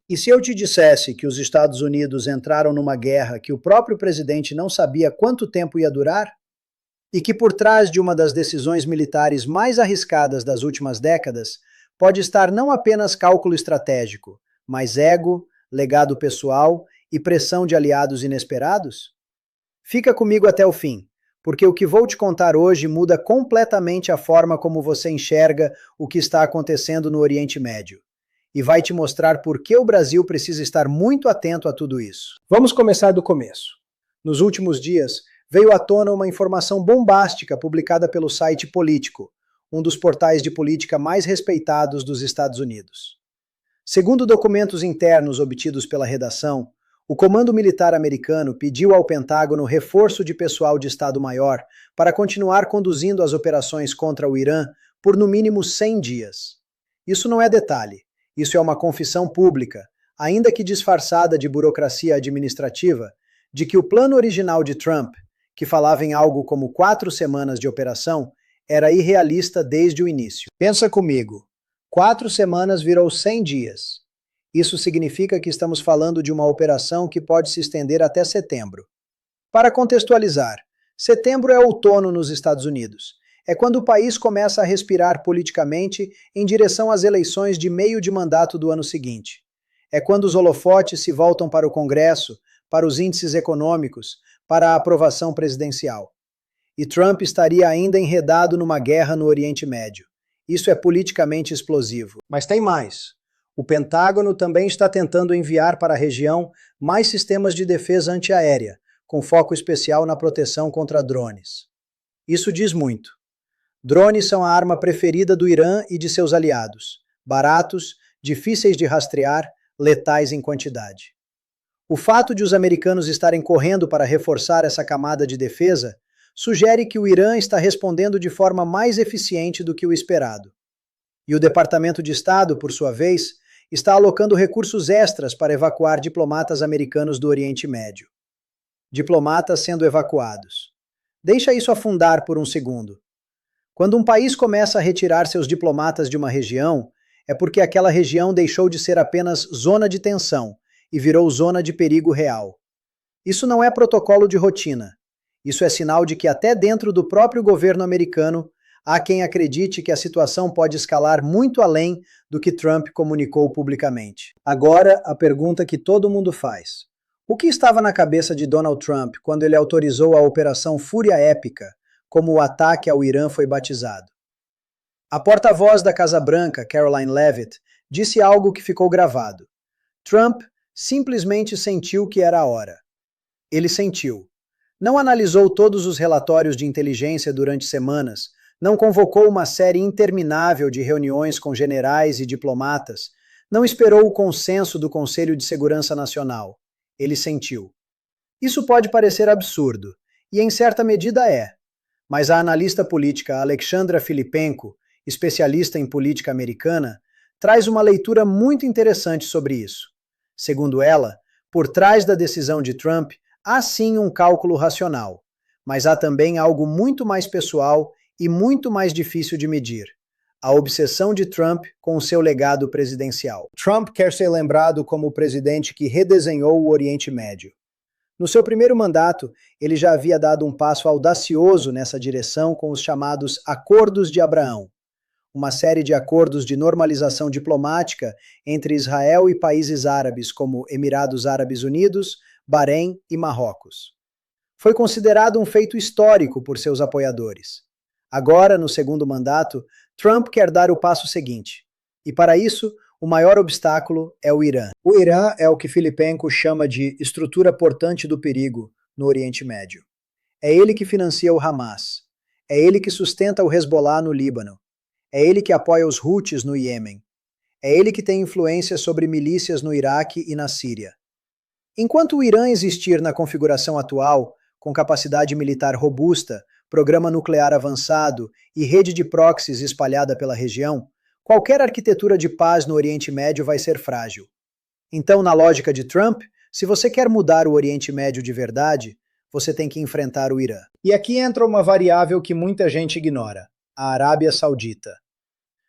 E se eu te dissesse que os Estados Unidos entraram numa guerra que o próprio presidente não sabia quanto tempo ia durar? E que por trás de uma das decisões militares mais arriscadas das últimas décadas pode estar não apenas cálculo estratégico, mas ego, legado pessoal e pressão de aliados inesperados? Fica comigo até o fim, porque o que vou te contar hoje muda completamente a forma como você enxerga o que está acontecendo no Oriente Médio. E vai te mostrar por que o Brasil precisa estar muito atento a tudo isso. Vamos começar do começo. Nos últimos dias, veio à tona uma informação bombástica publicada pelo site Político, um dos portais de política mais respeitados dos Estados Unidos. Segundo documentos internos obtidos pela redação, o Comando Militar americano pediu ao Pentágono reforço de pessoal de Estado-Maior para continuar conduzindo as operações contra o Irã por no mínimo 100 dias. Isso não é detalhe. Isso é uma confissão pública, ainda que disfarçada de burocracia administrativa, de que o plano original de Trump, que falava em algo como 4 semanas de operação, era irrealista desde o início. Pensa comigo, 4 semanas virou 100 dias. Isso significa que estamos falando de uma operação que pode se estender até setembro. Para contextualizar, setembro é outono nos Estados Unidos. É quando o país começa a respirar politicamente em direção às eleições de meio de mandato do ano seguinte. É quando os holofotes se voltam para o Congresso, para os índices econômicos, para a aprovação presidencial. E Trump estaria ainda enredado numa guerra no Oriente Médio. Isso é politicamente explosivo. Mas tem mais. O Pentágono também está tentando enviar para a região mais sistemas de defesa antiaérea, com foco especial na proteção contra drones. Isso diz muito. Drones são a arma preferida do Irã e de seus aliados. Baratos, difíceis de rastrear, letais em quantidade. O fato de os americanos estarem correndo para reforçar essa camada de defesa sugere que o Irã está respondendo de forma mais eficiente do que o esperado. E o Departamento de Estado, por sua vez, está alocando recursos extras para evacuar diplomatas americanos do Oriente Médio. Diplomatas sendo evacuados. Deixa isso afundar por um segundo. Quando um país começa a retirar seus diplomatas de uma região, é porque aquela região deixou de ser apenas zona de tensão e virou zona de perigo real. Isso não é protocolo de rotina. Isso é sinal de que até dentro do próprio governo americano, há quem acredite que a situação pode escalar muito além do que Trump comunicou publicamente. Agora, a pergunta que todo mundo faz. O que estava na cabeça de Donald Trump quando ele autorizou a Operação Fúria Épica, como o ataque ao Irã foi batizado? A porta-voz da Casa Branca, Caroline Leavitt, disse algo que ficou gravado. Trump simplesmente sentiu que era a hora. Ele sentiu. Não analisou todos os relatórios de inteligência durante semanas, não convocou uma série interminável de reuniões com generais e diplomatas, não esperou o consenso do Conselho de Segurança Nacional. Ele sentiu. Isso pode parecer absurdo, e em certa medida é. Mas a analista política Alexandra Filipenko, especialista em política americana, traz uma leitura muito interessante sobre isso. Segundo ela, por trás da decisão de Trump, há sim um cálculo racional, mas há também algo muito mais pessoal e muito mais difícil de medir: a obsessão de Trump com o seu legado presidencial. Trump quer ser lembrado como o presidente que redesenhou o Oriente Médio. No seu primeiro mandato, ele já havia dado um passo audacioso nessa direção com os chamados Acordos de Abraão, uma série de acordos de normalização diplomática entre Israel e países árabes como Emirados Árabes Unidos, Bahrein e Marrocos. Foi considerado um feito histórico por seus apoiadores. Agora, no segundo mandato, Trump quer dar o passo seguinte. E para isso, o maior obstáculo é o Irã. O Irã é o que Filipenko chama de estrutura portante do perigo no Oriente Médio. É ele que financia o Hamas. É ele que sustenta o Hezbollah no Líbano. É ele que apoia os Houthis no Iêmen. É ele que tem influência sobre milícias no Iraque e na Síria. Enquanto o Irã existir na configuração atual, com capacidade militar robusta, programa nuclear avançado e rede de proxies espalhada pela região, qualquer arquitetura de paz no Oriente Médio vai ser frágil. Então, na lógica de Trump, se você quer mudar o Oriente Médio de verdade, você tem que enfrentar o Irã. E aqui entra uma variável que muita gente ignora: a Arábia Saudita.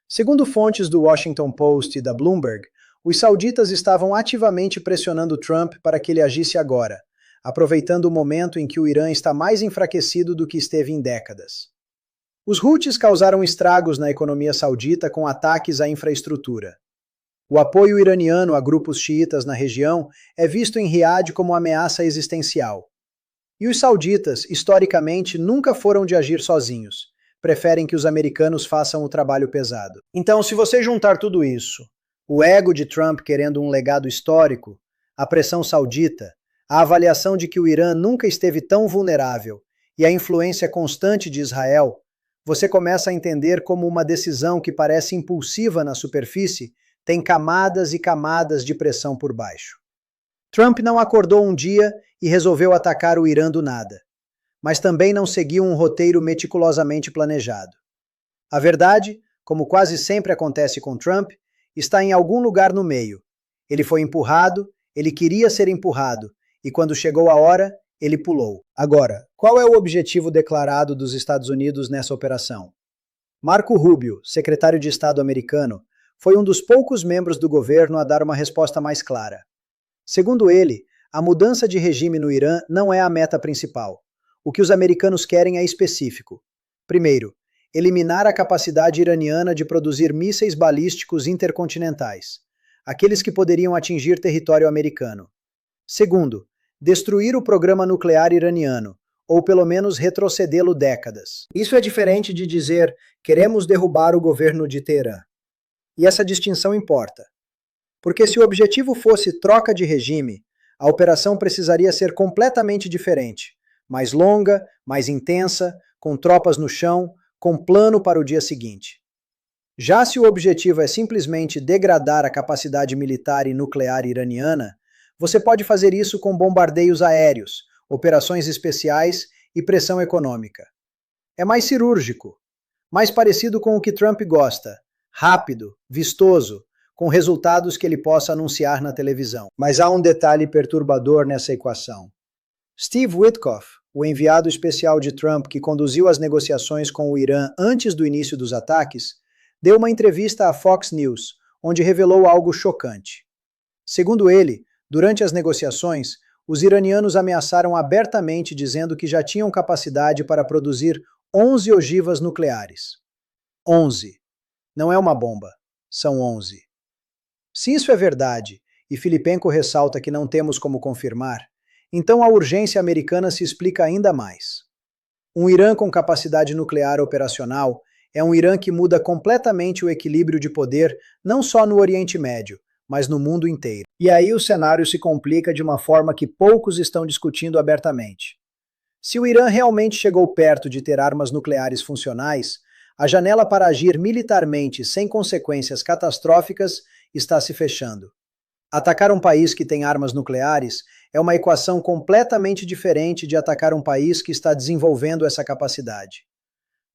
Segundo fontes do Washington Post e da Bloomberg, Os sauditas estavam ativamente pressionando Trump para que ele agisse agora, aproveitando o momento em que o Irã está mais enfraquecido do que esteve em décadas. Os Houthis causaram estragos na economia saudita com ataques à infraestrutura. O apoio iraniano a grupos xiitas na região é visto em Riad como ameaça existencial. E os sauditas, historicamente, nunca foram de agir sozinhos. Preferem que os americanos façam o trabalho pesado. Então, se você juntar tudo isso, o ego de Trump querendo um legado histórico, a pressão saudita, a avaliação de que o Irã nunca esteve tão vulnerável e a influência constante de Israel, você começa a entender como uma decisão que parece impulsiva na superfície tem camadas e camadas de pressão por baixo. Trump não acordou um dia e resolveu atacar o Irã do nada, mas também não seguiu um roteiro meticulosamente planejado. A verdade, como quase sempre acontece com Trump, está em algum lugar no meio. Ele foi empurrado, ele queria ser empurrado, e quando chegou a hora, ele pulou. Agora, qual é o objetivo declarado dos Estados Unidos nessa operação? Marco Rubio, secretário de Estado americano, foi um dos poucos membros do governo a dar uma resposta mais clara. Segundo ele, a mudança de regime no Irã não é a meta principal. O que os americanos querem é específico. Primeiro, eliminar a capacidade iraniana de produzir mísseis balísticos intercontinentais, aqueles que poderiam atingir território americano. Segundo, destruir o programa nuclear iraniano, ou pelo menos retrocedê-lo décadas. Isso é diferente de dizer, queremos derrubar o governo de Teherã. E essa distinção importa. Porque se o objetivo fosse troca de regime, a operação precisaria ser completamente diferente, mais longa, mais intensa, com tropas no chão, com plano para o dia seguinte. Já se o objetivo é simplesmente degradar a capacidade militar e nuclear iraniana, você pode fazer isso com bombardeios aéreos, operações especiais e pressão econômica. É mais cirúrgico, mais parecido com o que Trump gosta, rápido, vistoso, com resultados que ele possa anunciar na televisão. Mas há um detalhe perturbador nessa equação. Steve Witkoff, o enviado especial de Trump que conduziu as negociações com o Irã antes do início dos ataques, deu uma entrevista à Fox News, onde revelou algo chocante. Segundo ele, durante as negociações, os iranianos ameaçaram abertamente dizendo que já tinham capacidade para produzir 11 ogivas nucleares. 11. Não é uma bomba, são 11. Se isso é verdade, e Filipenko ressalta que não temos como confirmar, então a urgência americana se explica ainda mais. Um Irã com capacidade nuclear operacional é um Irã que muda completamente o equilíbrio de poder não só no Oriente Médio, mas no mundo inteiro. E aí o cenário se complica de uma forma que poucos estão discutindo abertamente. Se o Irã realmente chegou perto de ter armas nucleares funcionais, a janela para agir militarmente sem consequências catastróficas está se fechando. Atacar um país que tem armas nucleares é uma equação completamente diferente de atacar um país que está desenvolvendo essa capacidade.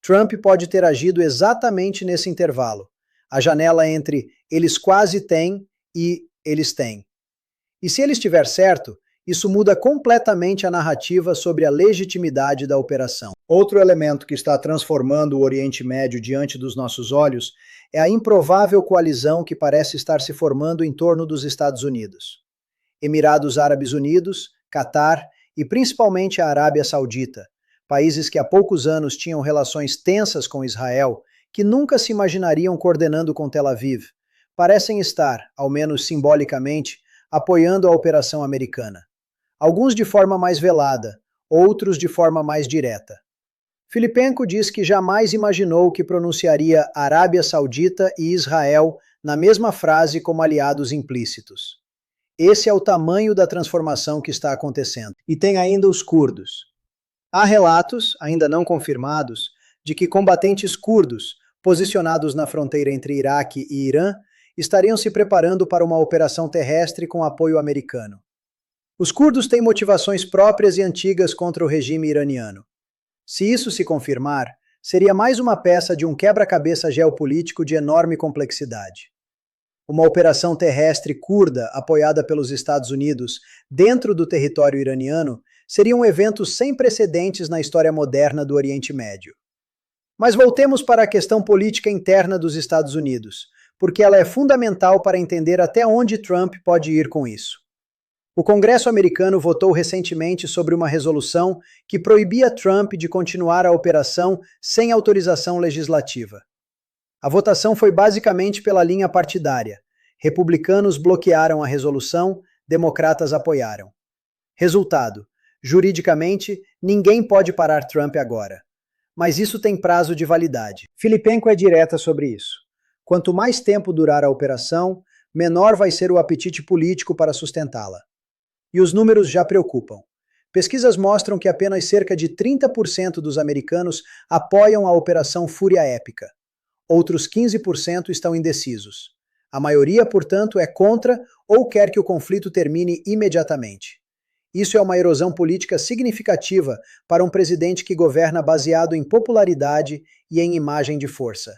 Trump pode ter agido exatamente nesse intervalo, a janela entre eles quase têm e eles têm. E se ele estiver certo, isso muda completamente a narrativa sobre a legitimidade da operação. Outro elemento que está transformando o Oriente Médio diante dos nossos olhos é a improvável coalizão que parece estar se formando em torno dos Estados Unidos. Emirados Árabes Unidos, Catar e principalmente a Arábia Saudita, países que há poucos anos tinham relações tensas com Israel, que nunca se imaginariam coordenando com Tel Aviv, parecem estar, ao menos simbolicamente, apoiando a operação americana. Alguns de forma mais velada, outros de forma mais direta. Filipenko diz que jamais imaginou que pronunciaria Arábia Saudita e Israel na mesma frase como aliados implícitos. Esse é o tamanho da transformação que está acontecendo. E tem ainda os curdos. Há relatos, ainda não confirmados, de que combatentes curdos, posicionados na fronteira entre Iraque e Irã, estariam se preparando para uma operação terrestre com apoio americano. Os curdos têm motivações próprias e antigas contra o regime iraniano. Se isso se confirmar, seria mais uma peça de um quebra-cabeça geopolítico de enorme complexidade. Uma operação terrestre curda apoiada pelos Estados Unidos dentro do território iraniano seria um evento sem precedentes na história moderna do Oriente Médio. Mas voltemos para a questão política interna dos Estados Unidos, porque ela é fundamental para entender até onde Trump pode ir com isso. O Congresso americano votou recentemente sobre uma resolução que proibia Trump de continuar a operação sem autorização legislativa. A votação foi basicamente pela linha partidária. Republicanos bloquearam a resolução, democratas apoiaram. Resultado: juridicamente, ninguém pode parar Trump agora. Mas isso tem prazo de validade. Filipenko é direta sobre isso. Quanto mais tempo durar a operação, menor vai ser o apetite político para sustentá-la. E os números já preocupam. Pesquisas mostram que apenas cerca de 30% dos americanos apoiam a Operação Fúria Épica. Outros 15% estão indecisos. A maioria, portanto, é contra ou quer que o conflito termine imediatamente. Isso é uma erosão política significativa para um presidente que governa baseado em popularidade e em imagem de força.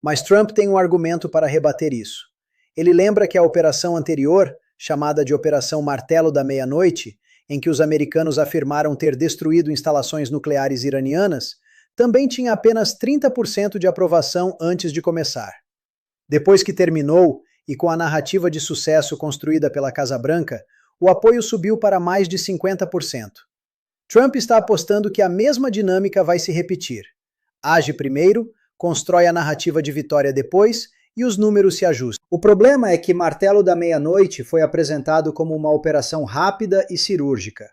Mas Trump tem um argumento para rebater isso. Ele lembra que a operação anterior, chamada de Operação Martelo da Meia-Noite, em que os americanos afirmaram ter destruído instalações nucleares iranianas, também tinha apenas 30% de aprovação antes de começar. Depois que terminou, e com a narrativa de sucesso construída pela Casa Branca, o apoio subiu para mais de 50%. Trump está apostando que a mesma dinâmica vai se repetir. Age primeiro, constrói a narrativa de vitória depois e os números se ajustam. O problema é que Martelo da Meia-Noite foi apresentado como uma operação rápida e cirúrgica.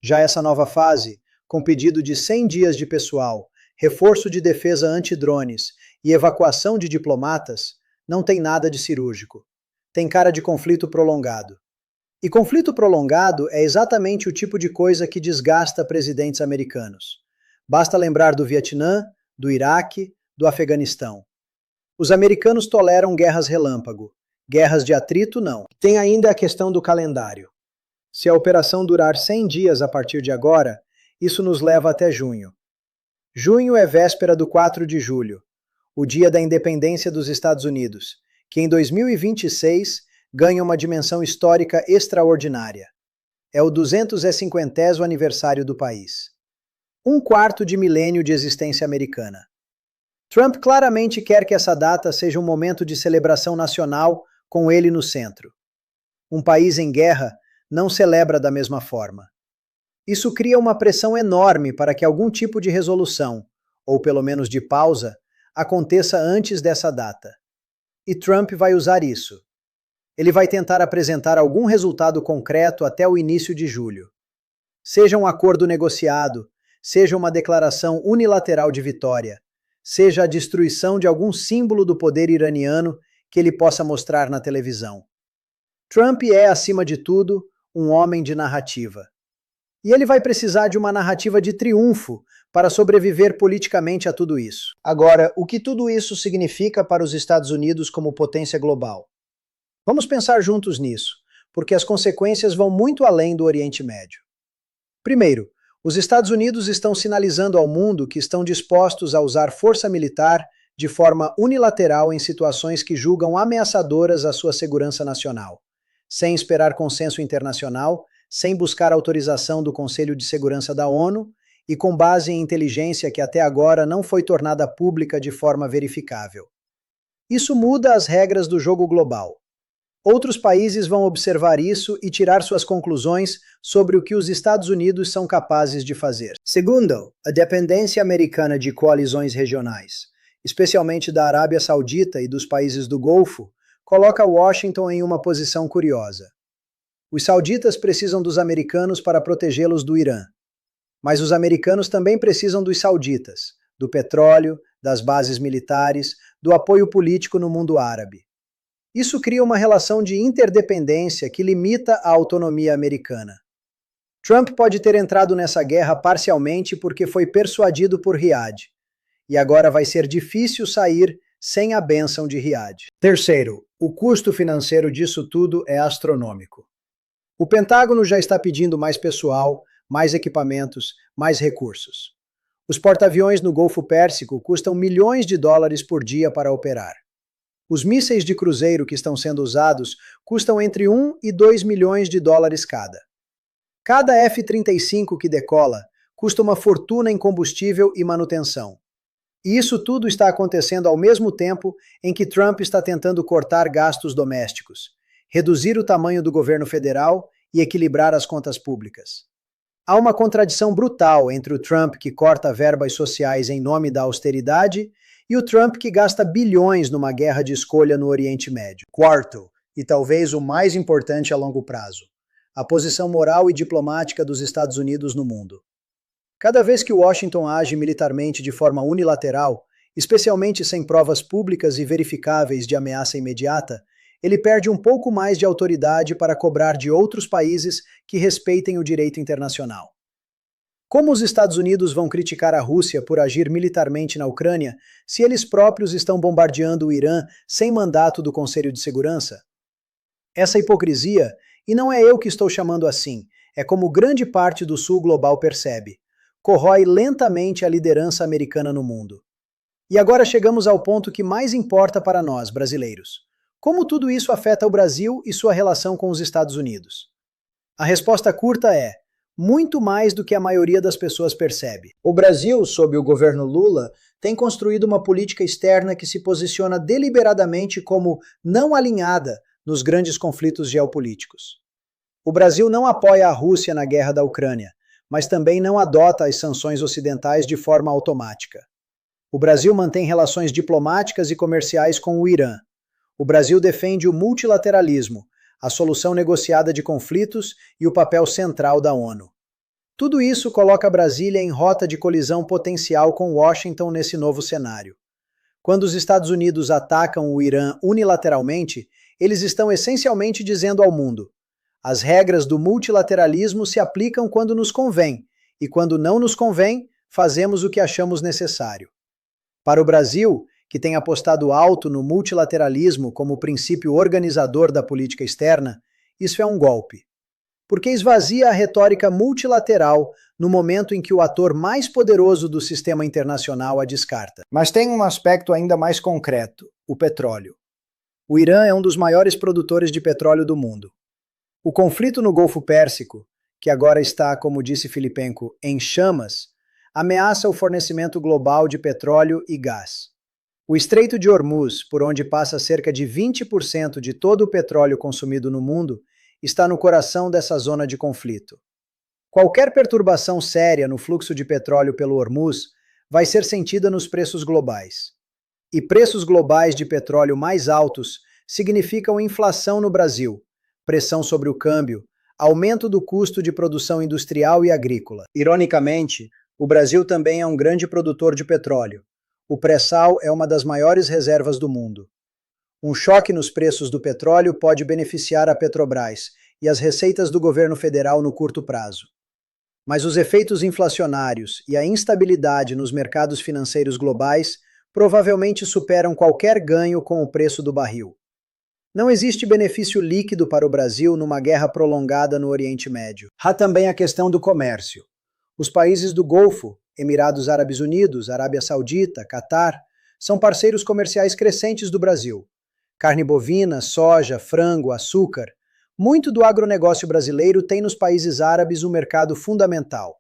Já essa nova fase, com pedido de 100 dias de pessoal, reforço de defesa anti-drones e evacuação de diplomatas, não tem nada de cirúrgico. Tem cara de conflito prolongado. E conflito prolongado é exatamente o tipo de coisa que desgasta presidentes americanos. Basta lembrar do Vietnã, do Iraque, do Afeganistão. Os americanos toleram guerras relâmpago. Guerras de atrito, não. Tem ainda a questão do calendário. Se a operação durar 100 dias a partir de agora, isso nos leva até junho. Junho é véspera do 4 de julho, o dia da independência dos Estados Unidos, que em 2026 ganha uma dimensão histórica extraordinária. É o 250º aniversário do país. Um quarto de milênio de existência americana. Trump claramente quer que essa data seja um momento de celebração nacional com ele no centro. Um país em guerra não celebra da mesma forma. Isso cria uma pressão enorme para que algum tipo de resolução, ou pelo menos de pausa, aconteça antes dessa data. E Trump vai usar isso. Ele vai tentar apresentar algum resultado concreto até o início de julho. Seja um acordo negociado, seja uma declaração unilateral de vitória, seja a destruição de algum símbolo do poder iraniano que ele possa mostrar na televisão. Trump é, acima de tudo, um homem de narrativa. E ele vai precisar de uma narrativa de triunfo para sobreviver politicamente a tudo isso. Agora, o que tudo isso significa para os Estados Unidos como potência global? Vamos pensar juntos nisso, porque as consequências vão muito além do Oriente Médio. Primeiro, os Estados Unidos estão sinalizando ao mundo que estão dispostos a usar força militar de forma unilateral em situações que julgam ameaçadoras à sua segurança nacional, sem esperar consenso internacional, sem buscar autorização do Conselho de Segurança da ONU e com base em inteligência que até agora não foi tornada pública de forma verificável. Isso muda as regras do jogo global. Outros países vão observar isso e tirar suas conclusões sobre o que os Estados Unidos são capazes de fazer. Segundo, a dependência americana de coalizões regionais, especialmente da Arábia Saudita e dos países do Golfo, coloca Washington em uma posição curiosa. Os sauditas precisam dos americanos para protegê-los do Irã. Mas os americanos também precisam dos sauditas, do petróleo, das bases militares, do apoio político no mundo árabe. Isso cria uma relação de interdependência que limita a autonomia americana. Trump pode ter entrado nessa guerra parcialmente porque foi persuadido por Riad, e agora vai ser difícil sair sem a bênção de Riad. Terceiro, o custo financeiro disso tudo é astronômico. O Pentágono já está pedindo mais pessoal, mais equipamentos, mais recursos. Os porta-aviões no Golfo Pérsico custam milhões de dólares por dia para operar. Os mísseis de cruzeiro que estão sendo usados custam entre 1 e 2 milhões de dólares cada. Cada F-35 que decola custa uma fortuna em combustível e manutenção. E isso tudo está acontecendo ao mesmo tempo em que Trump está tentando cortar gastos domésticos, reduzir o tamanho do governo federal e equilibrar as contas públicas. Há uma contradição brutal entre o Trump que corta verbas sociais em nome da austeridade e o Trump que gasta bilhões numa guerra de escolha no Oriente Médio. Quarto, e talvez o mais importante a longo prazo, a posição moral e diplomática dos Estados Unidos no mundo. Cada vez que Washington age militarmente de forma unilateral, especialmente sem provas públicas e verificáveis de ameaça imediata, ele perde um pouco mais de autoridade para cobrar de outros países que respeitem o direito internacional. Como os Estados Unidos vão criticar a Rússia por agir militarmente na Ucrânia se eles próprios estão bombardeando o Irã sem mandato do Conselho de Segurança? Essa hipocrisia, e não é eu que estou chamando assim, é como grande parte do Sul global percebe, corrói lentamente a liderança americana no mundo. E agora chegamos ao ponto que mais importa para nós, brasileiros. Como tudo isso afeta o Brasil e sua relação com os Estados Unidos? A resposta curta é: muito mais do que a maioria das pessoas percebe. O Brasil, sob o governo Lula, tem construído uma política externa que se posiciona deliberadamente como não alinhada nos grandes conflitos geopolíticos. O Brasil não apoia a Rússia na guerra da Ucrânia, mas também não adota as sanções ocidentais de forma automática. O Brasil mantém relações diplomáticas e comerciais com o Irã. O Brasil defende o multilateralismo, a solução negociada de conflitos e o papel central da ONU. Tudo isso coloca Brasília em rota de colisão potencial com Washington nesse novo cenário. Quando os Estados Unidos atacam o Irã unilateralmente, eles estão essencialmente dizendo ao mundo: as regras do multilateralismo se aplicam quando nos convém, e quando não nos convém, fazemos o que achamos necessário. Para o Brasil, que tem apostado alto no multilateralismo como princípio organizador da política externa, isso é um golpe. Porque esvazia a retórica multilateral no momento em que o ator mais poderoso do sistema internacional a descarta. Mas tem um aspecto ainda mais concreto: o petróleo. O Irã é um dos maiores produtores de petróleo do mundo. O conflito no Golfo Pérsico, que agora está, como disse Filipenko, em chamas, ameaça o fornecimento global de petróleo e gás. O Estreito de Hormuz, por onde passa cerca de 20% de todo o petróleo consumido no mundo, está no coração dessa zona de conflito. Qualquer perturbação séria no fluxo de petróleo pelo Hormuz vai ser sentida nos preços globais. E preços globais de petróleo mais altos significam inflação no Brasil, pressão sobre o câmbio, aumento do custo de produção industrial e agrícola. Ironicamente, o Brasil também é um grande produtor de petróleo. O pré-sal é uma das maiores reservas do mundo. Um choque nos preços do petróleo pode beneficiar a Petrobras e as receitas do governo federal no curto prazo. Mas os efeitos inflacionários e a instabilidade nos mercados financeiros globais provavelmente superam qualquer ganho com o preço do barril. Não existe benefício líquido para o Brasil numa guerra prolongada no Oriente Médio. Há também a questão do comércio. Os países do Golfo, Emirados Árabes Unidos, Arábia Saudita, Catar, são parceiros comerciais crescentes do Brasil. Carne bovina, soja, frango, açúcar. Muito do agronegócio brasileiro tem nos países árabes um mercado fundamental.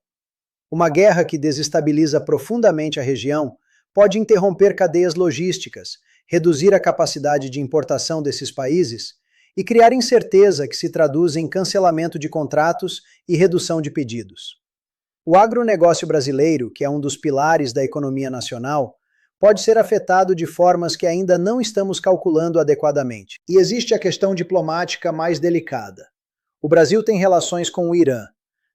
Uma guerra que desestabiliza profundamente a região pode interromper cadeias logísticas, reduzir a capacidade de importação desses países e criar incerteza que se traduz em cancelamento de contratos e redução de pedidos. O agronegócio brasileiro, que é um dos pilares da economia nacional, pode ser afetado de formas que ainda não estamos calculando adequadamente. E existe a questão diplomática mais delicada. O Brasil tem relações com o Irã.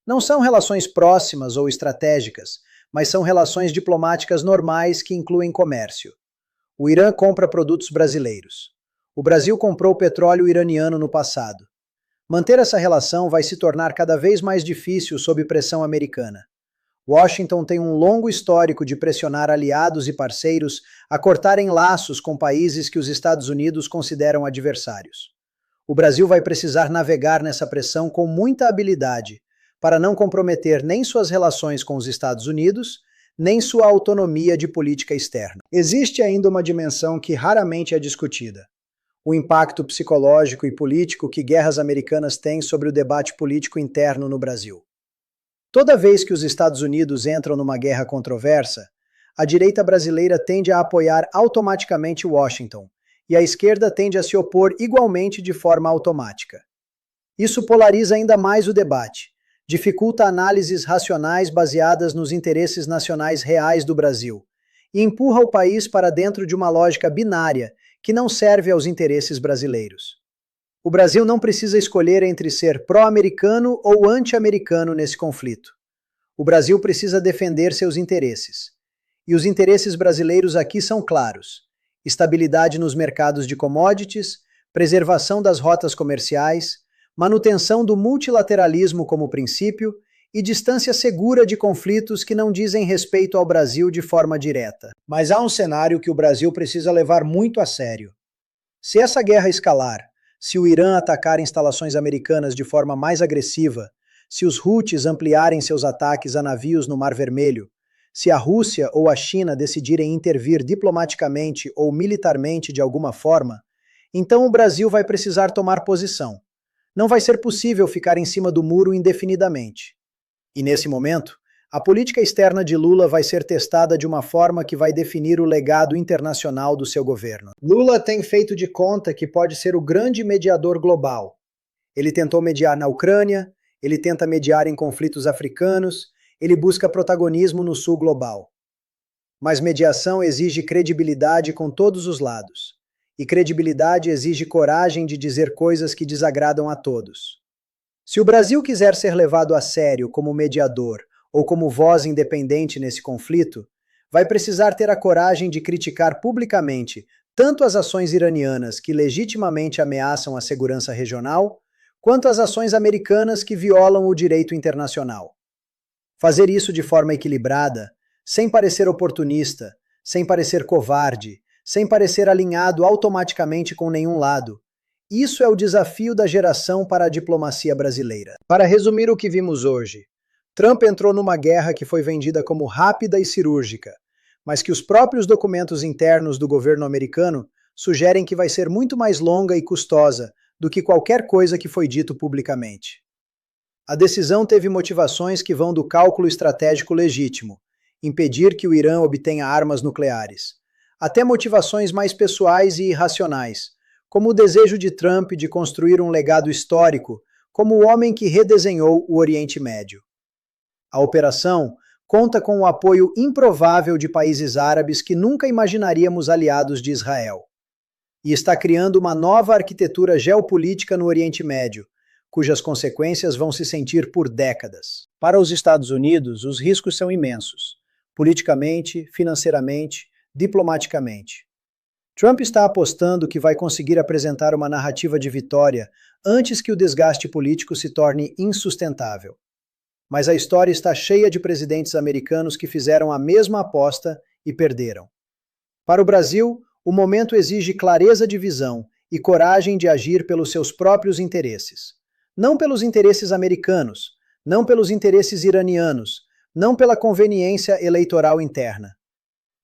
Não são relações próximas ou estratégicas, mas são relações diplomáticas normais que incluem comércio. O Irã compra produtos brasileiros. O Brasil comprou petróleo iraniano no passado. Manter essa relação vai se tornar cada vez mais difícil sob pressão americana. Washington tem um longo histórico de pressionar aliados e parceiros a cortarem laços com países que os Estados Unidos consideram adversários. O Brasil vai precisar navegar nessa pressão com muita habilidade, para não comprometer nem suas relações com os Estados Unidos, nem sua autonomia de política externa. Existe ainda uma dimensão que raramente é discutida: o impacto psicológico e político que guerras americanas têm sobre o debate político interno no Brasil. Toda vez que os Estados Unidos entram numa guerra controversa, a direita brasileira tende a apoiar automaticamente Washington, e a esquerda tende a se opor igualmente de forma automática. Isso polariza ainda mais o debate, dificulta análises racionais baseadas nos interesses nacionais reais do Brasil e empurra o país para dentro de uma lógica binária que não serve aos interesses brasileiros. O Brasil não precisa escolher entre ser pró-americano ou anti-americano nesse conflito. O Brasil precisa defender seus interesses. E os interesses brasileiros aqui são claros: estabilidade nos mercados de commodities, preservação das rotas comerciais, manutenção do multilateralismo como princípio e distância segura de conflitos que não dizem respeito ao Brasil de forma direta. Mas há um cenário que o Brasil precisa levar muito a sério. Se essa guerra escalar, se o Irã atacar instalações americanas de forma mais agressiva, se os Houthis ampliarem seus ataques a navios no Mar Vermelho, se a Rússia ou a China decidirem intervir diplomaticamente ou militarmente de alguma forma, então o Brasil vai precisar tomar posição. Não vai ser possível ficar em cima do muro indefinidamente. E nesse momento, a política externa de Lula vai ser testada de uma forma que vai definir o legado internacional do seu governo. Lula tem feito de conta que pode ser o grande mediador global. Ele tentou mediar na Ucrânia, ele tenta mediar em conflitos africanos, ele busca protagonismo no sul global. Mas mediação exige credibilidade com todos os lados. E credibilidade exige coragem de dizer coisas que desagradam a todos. Se o Brasil quiser ser levado a sério como mediador ou como voz independente nesse conflito, vai precisar ter a coragem de criticar publicamente tanto as ações iranianas que legitimamente ameaçam a segurança regional, quanto as ações americanas que violam o direito internacional. Fazer isso de forma equilibrada, sem parecer oportunista, sem parecer covarde, sem parecer alinhado automaticamente com nenhum lado. Isso é o desafio da geração para a diplomacia brasileira. Para resumir o que vimos hoje, Trump entrou numa guerra que foi vendida como rápida e cirúrgica, mas que os próprios documentos internos do governo americano sugerem que vai ser muito mais longa e custosa do que qualquer coisa que foi dito publicamente. A decisão teve motivações que vão do cálculo estratégico legítimo, impedir que o Irã obtenha armas nucleares, até motivações mais pessoais e irracionais, como o desejo de Trump de construir um legado histórico como o homem que redesenhou o Oriente Médio. A operação conta com o apoio improvável de países árabes que nunca imaginaríamos aliados de Israel. E está criando uma nova arquitetura geopolítica no Oriente Médio, cujas consequências vão se sentir por décadas. Para os Estados Unidos, os riscos são imensos, politicamente, financeiramente, diplomaticamente. Trump está apostando que vai conseguir apresentar uma narrativa de vitória antes que o desgaste político se torne insustentável. Mas a história está cheia de presidentes americanos que fizeram a mesma aposta e perderam. Para o Brasil, o momento exige clareza de visão e coragem de agir pelos seus próprios interesses. Não pelos interesses americanos, não pelos interesses iranianos, não pela conveniência eleitoral interna.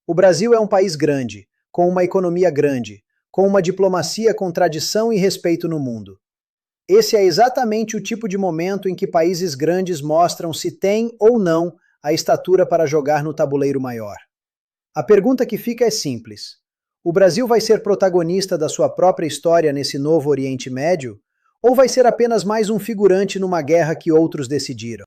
O Brasil é um país grande, com uma economia grande, com uma diplomacia com tradição e respeito no mundo. Esse é exatamente o tipo de momento em que países grandes mostram se têm ou não a estatura para jogar no tabuleiro maior. A pergunta que fica é simples: o Brasil vai ser protagonista da sua própria história nesse novo Oriente Médio? Ou vai ser apenas mais um figurante numa guerra que outros decidiram?